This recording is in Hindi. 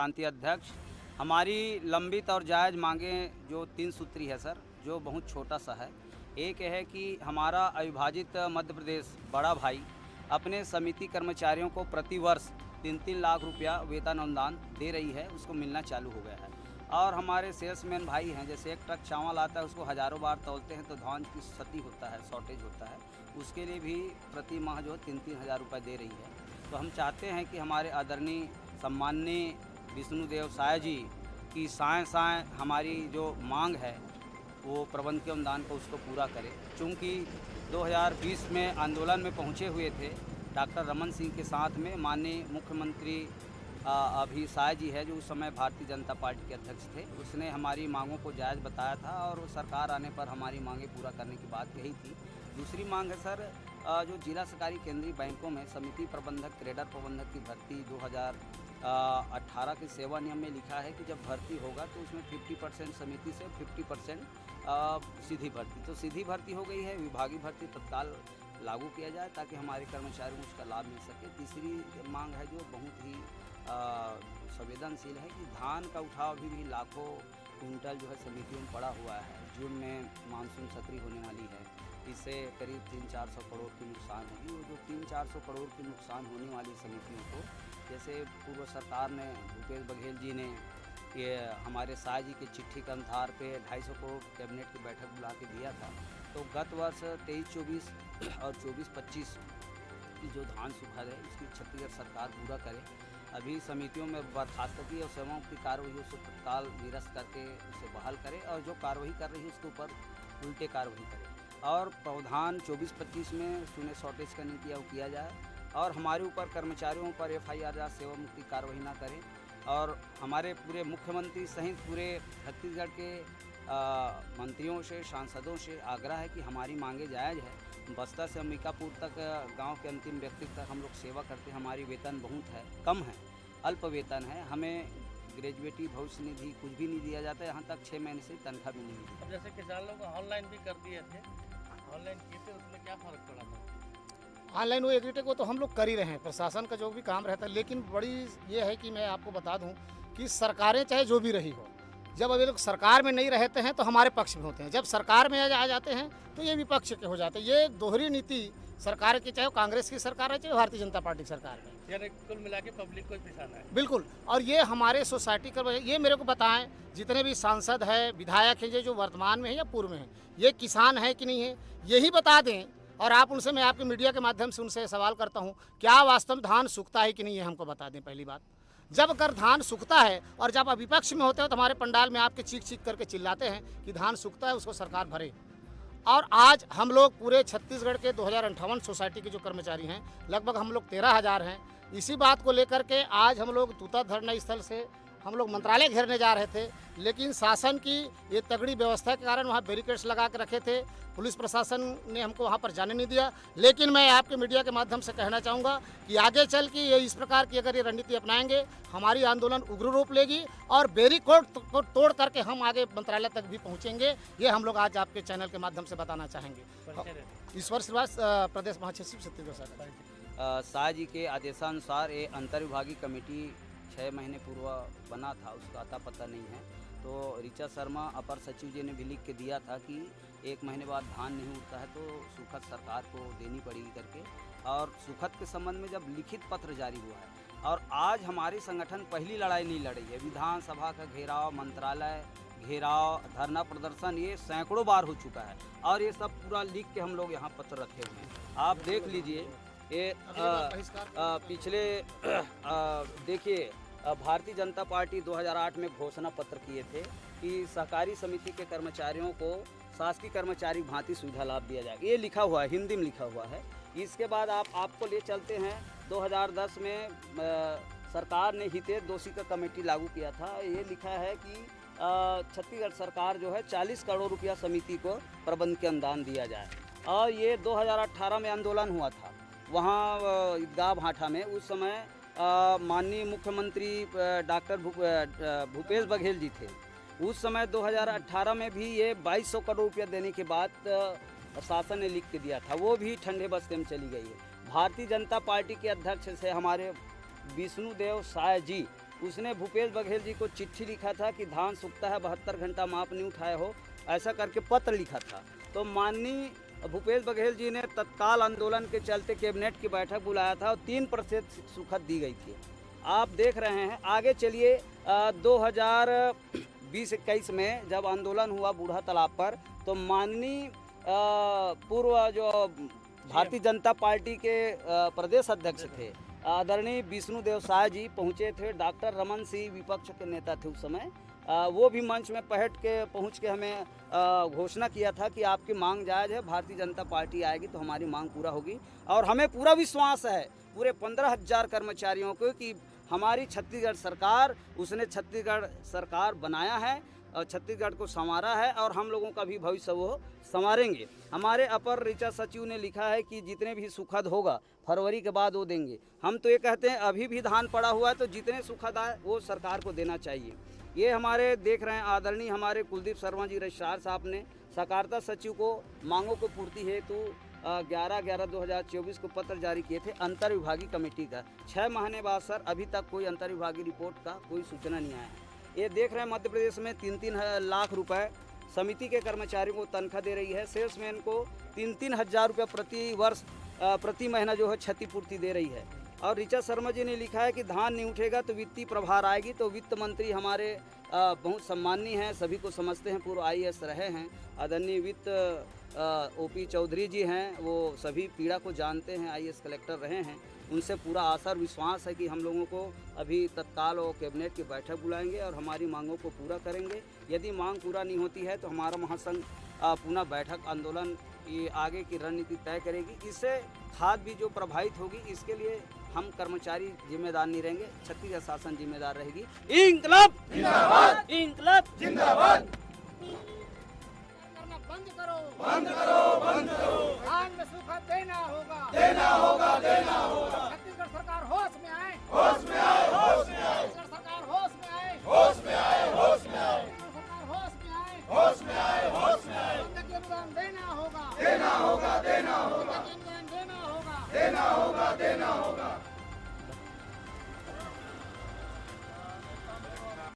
प्रांतीय अध्यक्ष। हमारी लंबित और जायज़ मांगें जो 3 सूत्री है सर, जो बहुत छोटा सा है। एक है कि हमारा अविभाजित मध्य प्रदेश बड़ा भाई अपने समिति कर्मचारियों को प्रतिवर्ष 3-3 लाख रुपया वेतन अनुदान दे रही है, उसको मिलना चालू हो गया है। और हमारे सेल्समैन भाई हैं, जैसे एक ट्रक चावल आता है उसको हज़ारों बार तौलते हैं तो धान की क्षति होता है, शॉर्टेज होता है, उसके लिए भी प्रति माह जो 3-3 हज़ार रुपये दे रही है। तो हम चाहते हैं कि हमारे आदरणीय सम्माननीय विष्णुदेव साय जी की साएँ हमारी जो मांग है वो प्रबंध के अनुदान को उसको पूरा करें। चूँकि 2020 में आंदोलन में पहुँचे हुए थे डॉक्टर रमन सिंह के साथ में, माननीय मुख्यमंत्री अभी साय जी है जो उस समय भारतीय जनता पार्टी के अध्यक्ष थे, उसने हमारी मांगों को जायज़ बताया था और सरकार आने पर हमारी मांगें पूरा करने की बात कही थी। दूसरी मांग है सर, जो जिला सरकारी केंद्रीय बैंकों में समिति प्रबंधक, क्रेडर प्रबंधक की भर्ती 2018 के सेवा नियम में लिखा है कि जब भर्ती होगा तो उसमें 50% समिति से 50% सीधी भर्ती। तो सीधी भर्ती हो गई है, विभागीय भर्ती तत्काल लागू किया जाए ताकि हमारे कर्मचारियों को उसका लाभ मिल सके। तीसरी मांग है जो बहुत ही संवेदनशील है कि धान का उठाव भी लाखों कुंटल जो है समितियों में पड़ा हुआ है। जून में मानसून सक्रिय होने वाली है, इससे करीब 300-400 करोड़ की नुकसान होगी। वो जो 300-400 करोड़ की नुकसान होने वाली समितियों को, जैसे पूर्व सरकार ने, भूपेश बघेल जी ने ये हमारे शाह जी की चिट्ठी के आधार पे 250 करोड़ कैबिनेट की बैठक बुला के दिया था। तो गत वर्ष 23-24 और 24-25 की जो धान सूखा है इसकी छत्तीसगढ़ सरकार पूरा करे। अभी समितियों में बर्खास्तगी और सेवाओं की कार्रवाई उसको तत्काल निरस्त करके उसे बहाल करे और जो कार्रवाई कर रही है उसके ऊपर उल्टे कार्रवाई करे। और प्रावधान 24-25 में शून्य शॉर्टेज का नीति वो किया जाए और हमारे ऊपर कर्मचारियों पर FIR या सेवा मुक्ति कार्रवाई ना करें। और हमारे पूरे मुख्यमंत्री सहित पूरे छत्तीसगढ़ के मंत्रियों से, सांसदों से आग्रह है कि हमारी मांगे जायज़ है। बस्तर से अंबिकापुर तक गांव के अंतिम व्यक्ति तक हम लोग सेवा करते हैं। हमारी वेतन बहुत है, कम है, अल्प वेतन है। हमें ग्रेजुएटी भविष्य निधि कुछ भी नहीं दिया जाता है, यहाँ तक 6 महीने से तनख्वाह भी नहीं मिलती। अब जैसे किसान लोग ऑनलाइन भी कर दिए थे, ऑनलाइन किए थे, उसमें क्या फ़र्क पड़ा था? ऑनलाइन वो एग्रीटेक वो तो हम लोग कर ही रहे हैं, प्रशासन का जो भी काम रहता है। लेकिन बड़ी ये है कि मैं आपको बता दूं कि सरकारें चाहे जो भी रही हो, जब अभी लोग सरकार में नहीं रहते हैं तो हमारे पक्ष में होते हैं, जब सरकार में आ जाते हैं तो ये विपक्ष के हो जाते हैं। ये दोहरी नीति सरकार की, चाहे कांग्रेस की सरकार है चाहे भारतीय जनता पार्टी की सरकार है, यानी कुल मिला के पब्लिक को पिसाना है। बिल्कुल। और ये हमारे सोसाइटी का, ये मेरे को बताएं जितने भी सांसद है, विधायक हैं जो वर्तमान में है या पूर्व में है, ये किसान है कि नहीं है, यही बता दें। और आप उनसे, मैं आपके मीडिया के माध्यम से उनसे सवाल करता हूं, क्या वास्तव में धान सूखता है कि नहीं, ये हमको बता दें। पहली बात, जब अगर धान सूखता है और जब आप विपक्ष में होते हो तो हमारे पंडाल में आपके चीख चीख करके चिल्लाते हैं कि धान सूखता है, उसको सरकार भरे। और आज हम लोग पूरे छत्तीसगढ़ के 2058 सोसाइटी के जो कर्मचारी हैं, लगभग हम लोग 13,000 हैं। इसी बात को लेकर के आज हम लोग तूता धरना स्थल से हम लोग मंत्रालय घेरने जा रहे थे, लेकिन शासन की ये तगड़ी व्यवस्था के कारण वहाँ बैरिकेड्स लगा के रखे थे। पुलिस प्रशासन ने हमको वहाँ पर जाने नहीं दिया। लेकिन मैं आपके मीडिया के माध्यम से कहना चाहूँगा कि आगे चल के ये इस प्रकार की अगर ये रणनीति अपनाएंगे, हमारी आंदोलन उग्र रूप लेगी और बैरिकेड को तोड़ करके हम आगे मंत्रालय तक भी पहुँचेंगे। ये हम लोग आज आपके चैनल के माध्यम से बताना चाहेंगे। ईश्वर श्रीवास, प्रदेश महासचिव छत्तीसगढ़ सरकार। शाह जी के आदेशानुसार ये अंतर्विभागीय कमेटी 6 महीने पूर्व बना था, उसका अता पता नहीं है। तो ऋचा शर्मा अपर सचिव जी ने भी लिख के दिया था कि 1 महीने बाद धान नहीं उठता है तो सुखद सरकार को देनी पड़ेगी करके। और सुखद के संबंध में जब लिखित पत्र जारी हुआ है और आज हमारे संगठन पहली लड़ाई नहीं लड़ी है। विधानसभा का घेराव, मंत्रालय घेराव, धरना प्रदर्शन, ये सैकड़ों बार हो चुका है और ये सब पूरा लिख के हम लोग यहाँ पत्र रखे हुए हैं। आप देख लीजिए, ये पिछले देखिए, भारतीय जनता पार्टी 2008 में घोषणा पत्र किए थे कि सहकारी समिति के कर्मचारियों को शासकीय कर्मचारी भांति सुविधा लाभ दिया जाएगा। ये लिखा हुआ है, हिंदी में लिखा हुआ है। इसके बाद आपको ले चलते हैं 2010 में सरकार ने हितेश दोषी का कमेटी लागू किया था। ये लिखा है कि छत्तीसगढ़ सरकार जो है 40 करोड़ रुपया समिति को प्रबंध के अनुदान दिया जाए। और ये 2018 में आंदोलन हुआ था वहाँ ईदगाह भाटा में। उस समय माननीय मुख्यमंत्री डॉक्टर भूपेश बघेल जी थे। उस समय 2018 में भी ये 2200 करोड़ रुपया देने के बाद शासन ने लिख के दिया था, वो भी ठंडे बस्ते में चली गई है। भारतीय जनता पार्टी के अध्यक्ष से हमारे विष्णुदेव साय जी उसने भूपेश बघेल जी को चिट्ठी लिखा था कि धान सूखता है 72 घंटा माप नहीं उठाए हो, ऐसा करके पत्र लिखा था। तो माननीय भूपेश बघेल जी ने तत्काल आंदोलन के चलते कैबिनेट की बैठक बुलाया था और 3% सूखत दी गई थी। आप देख रहे हैं। आगे चलिए 2020-21 में जब आंदोलन हुआ बूढ़ा तालाब पर, तो माननीय पूर्व जो भारतीय जनता पार्टी के प्रदेश अध्यक्ष थे आदरणीय विष्णुदेव साय जी पहुँचे थे। डॉक्टर रमन सिंह विपक्ष के नेता थे उस समय, वो भी मंच में पहुँच के हमें घोषणा किया था कि आपकी मांग जायज़ है, भारतीय जनता पार्टी आएगी तो हमारी मांग पूरा होगी। और हमें पूरा विश्वास है पूरे 15,000 कर्मचारियों को कि हमारी छत्तीसगढ़ सरकार, उसने छत्तीसगढ़ सरकार बनाया है और छत्तीसगढ़ को संवारा है और हम लोगों का भी भविष्य वो संवारेंगे। हमारे अपर ऋचा सचिव ने लिखा है कि जितने भी सुखद होगा फरवरी के बाद वो देंगे। हम तो ये कहते हैं अभी भी धान पड़ा हुआ है तो जितने सुखद आए वो सरकार को देना चाहिए। ये हमारे देख रहे हैं आदरणीय हमारे कुलदीप शर्मा जी रजिस्ट्रार साहब ने सहकारिता सचिव को मांगों को पूर्ति हेतु 11/11/2024 को पत्र जारी किए थे अंतर विभागीय कमेटी का। 6 महीने बाद सर अभी तक कोई अंतर विभागीय रिपोर्ट का कोई सूचना नहीं आया। ये देख रहे हैं मध्य प्रदेश में 3-3 लाख रुपए समिति के कर्मचारियों को तनख्वाह दे रही है। सेल्समैन को 3-3 हज़ार रुपये प्रति वर्ष प्रति महीना जो है क्षतिपूर्ति दे रही है। और ऋचा शर्मा जी ने लिखा है कि धान नहीं उठेगा तो वित्तीय प्रभार आएगी। तो वित्त मंत्री हमारे बहुत सम्माननीय हैं, सभी को समझते हैं, पूर्व IAS रहे हैं। आदरणीय वित्त OP चौधरी जी हैं, वो सभी पीड़ा को जानते हैं, IAS कलेक्टर रहे हैं। उनसे पूरा आशा और विश्वास है कि हम लोगों को अभी तत्काल वो कैबिनेट की बैठक बुलाएंगे और हमारी मांगों को पूरा करेंगे। यदि मांग पूरा नहीं होती है तो हमारा महासंघ पुनः बैठक आंदोलन की आगे की रणनीति तय करेगी। इससे खाद भी जो प्रभावित होगी इसके लिए हम कर्मचारी जिम्मेदार नहीं रहेंगे, छत्तीसगढ़ शासन जिम्मेदार रहेगी। इंकलाब जिंदाबाद, इंकलाब जिंदाबाद। बंद करो, बंद करो, बंद